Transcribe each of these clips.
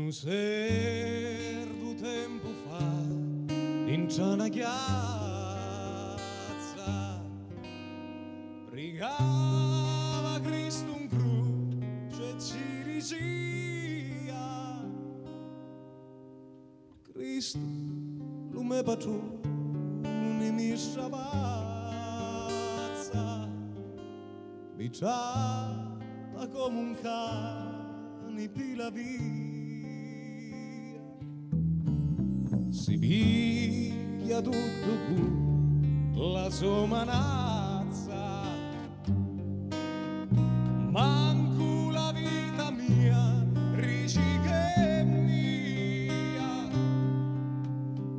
un certo tempo fa in una chiazza pregava Cristo un croce e ci diceva: Cristo, lume patrone mi sciabazza, mi tratta come un cane pila via. Si piglia tutto con la sua manazza, manco la vita mia dici che è mia.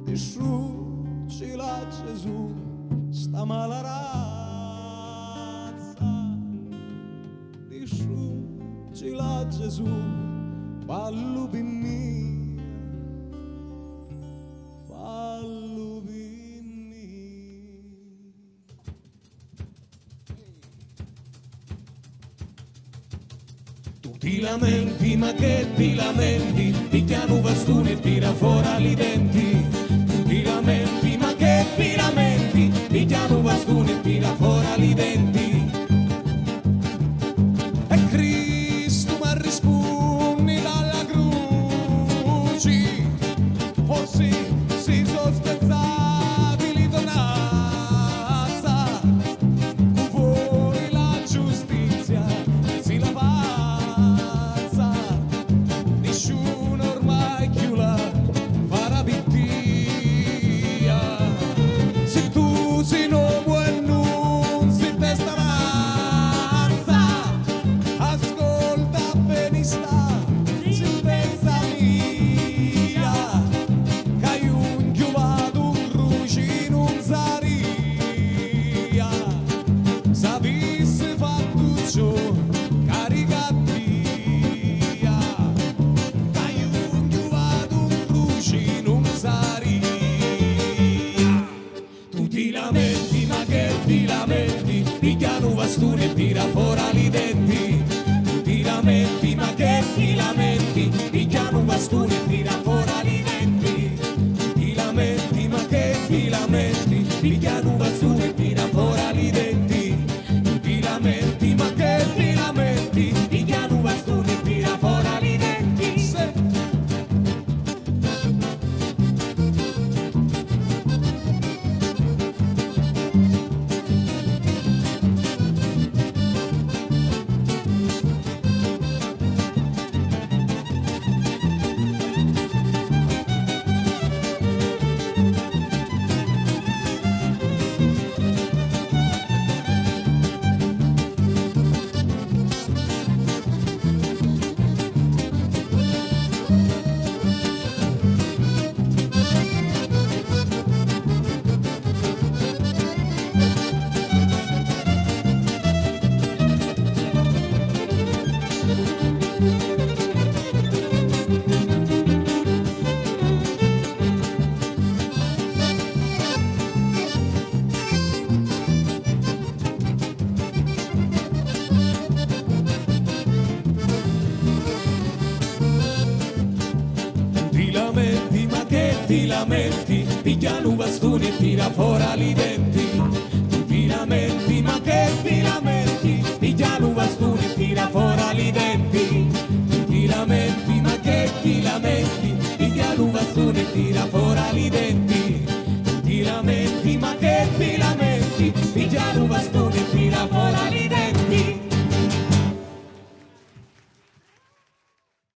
Distruggila Gesù sta mala razza, distruggila Gesù fallo per me. Tu ti lamenti, ma che ti lamenti? Picchiano un bastone e tira fuori i denti. Tu ti lamenti, ma che ti lamenti? Picchiano un bastone e tira fuori i denti. E Cristo mi risponde dalla croce, forse si sono spezzati donazza, voi la giustizia si lava. Nessuno ormai più la farà vittia. Se tu sei nuovo e non sei testa razza, ascolta bene sta sentenza mia, che un giovato un croce non saria. Sapesse fatto ciò caricati. Ti lamenti, ma che ti lamenti? Picchiano un bastone e tira fuori i denti. Tu ti lamenti, ma che ti lamenti? Picchiano un bastone e tira fuori i denti. Tu ti lamenti, ma che ti lamenti? Picchiano un bastone e tira fuori i denti. Tu ti lamenti, ma che ti lamenti? Picchiano un bastone e tira fuori i denti. Ti lamenti, picchiano un bastone e tira fuori i denti.